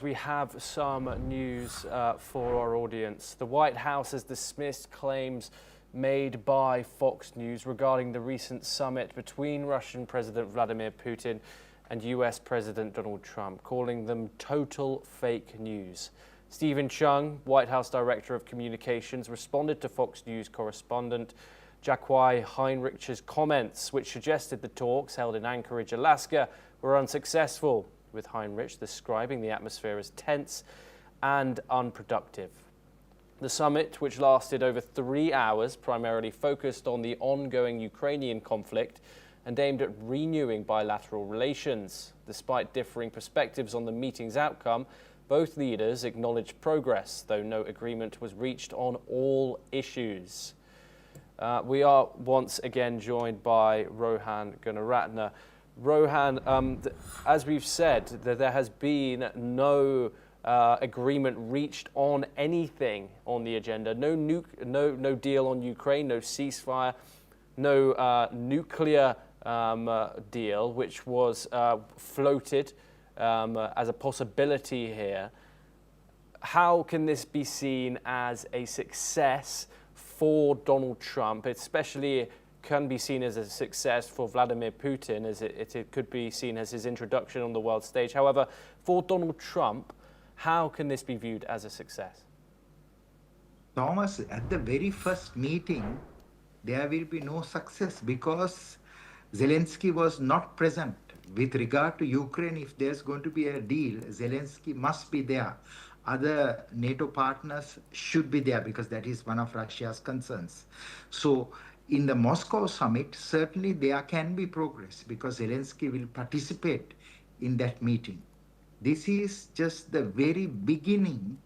We have some news for our audience. The White House has dismissed claims made by Fox News regarding the recent summit between Russian President Vladimir Putin and US President Donald Trump, calling them total fake news. Stephen Chung, White House Director of Communications, responded to Fox News correspondent Jacquai Heinrich's comments, which suggested the talks held in Anchorage, Alaska, were unsuccessful, with Heinrich describing the atmosphere as tense and unproductive. The summit, which lasted over 3 hours, primarily focused on the ongoing Ukrainian conflict and aimed at renewing bilateral relations. Despite differing perspectives on the meeting's outcome, both leaders acknowledged progress, though no agreement was reached on all issues. We are once again joined by Rohan Gunaratne. Rohan, as we've said, there has been no agreement reached on anything on the agenda. No deal on Ukraine, no ceasefire, no nuclear deal, which was floated as a possibility here. How can this be seen as a success for Donald Trump, especially can be seen as a success for Vladimir Putin, as it could be seen as his introduction on the world stage. However, for Donald Trump, how can this be viewed as a success? Thomas, at the very first meeting, there will be no success because Zelensky was not present. With regard to Ukraine, if there's going to be a deal, Zelensky must be there. Other NATO partners should be there because that is one of Russia's concerns. So in the Moscow summit, certainly there can be progress because Zelensky will participate in that meeting. This is just the very beginning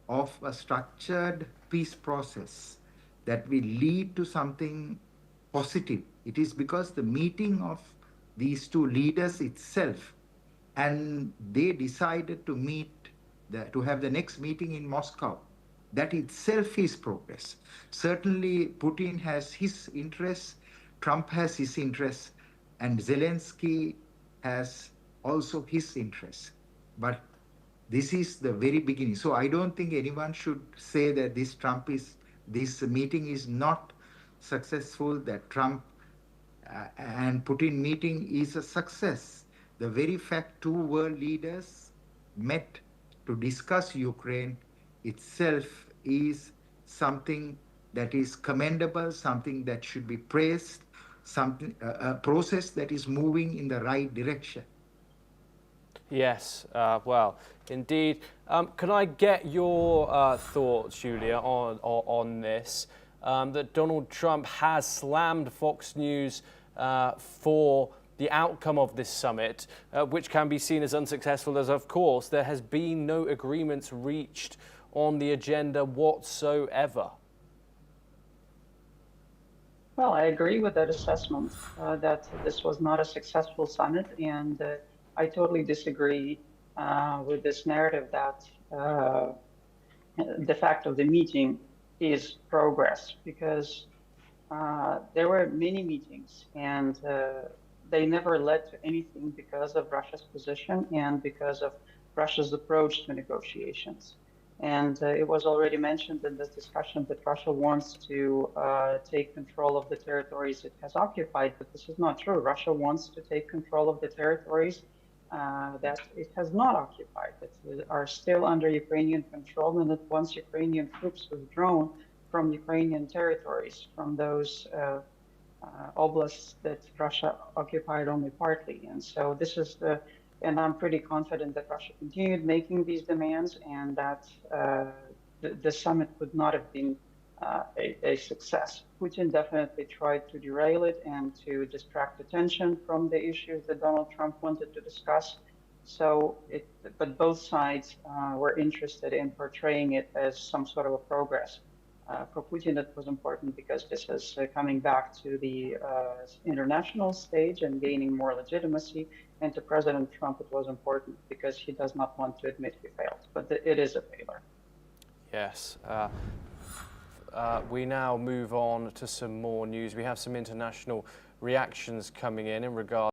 of a structured peace process that will lead to something positive. It is because the meeting of these two leaders itself, and they decided to meet, to have the next meeting in Moscow. That itself is progress. Certainly, Putin has his interests, Trump has his interests, and Zelensky has also his interests. But this is the very beginning. So I don't think anyone should say that this meeting is not successful, that Trump and Putin meeting is a success. The very fact two world leaders met to discuss Ukraine itself is something that is commendable, something that should be praised, a process that is moving in the right direction. Yes, well, indeed. Can I get your thoughts, Julia, on this? That Donald Trump has slammed Fox News for the outcome of this summit, which can be seen as unsuccessful, as of course there has been no agreements reached on the agenda whatsoever. Well, I agree with that assessment that this was not a successful summit, and I totally disagree with this narrative that the fact of the meeting is progress, because there were many meetings and they never led to anything because of Russia's position and because of Russia's approach to negotiations. And it was already mentioned in this discussion that Russia wants to take control of the territories it has occupied, but this is not true. Russia wants to take control of the territories that it has not occupied, that are still under Ukrainian control, and that once Ukrainian troops withdrawn from Ukrainian territories, from those oblasts that Russia occupied only partly. And so this is and I'm pretty confident that Russia continued making these demands, and that the summit would not have been a success. Putin definitely tried to derail it and to distract attention from the issues that Donald Trump wanted to discuss. So, but both sides were interested in portraying it as some sort of a progress. For Putin, it was important because this is coming back to the international stage and gaining more legitimacy. And to President Trump, it was important because he does not want to admit he failed. But it is a failure. Yes. We now move on to some more news. We have some international reactions coming in regard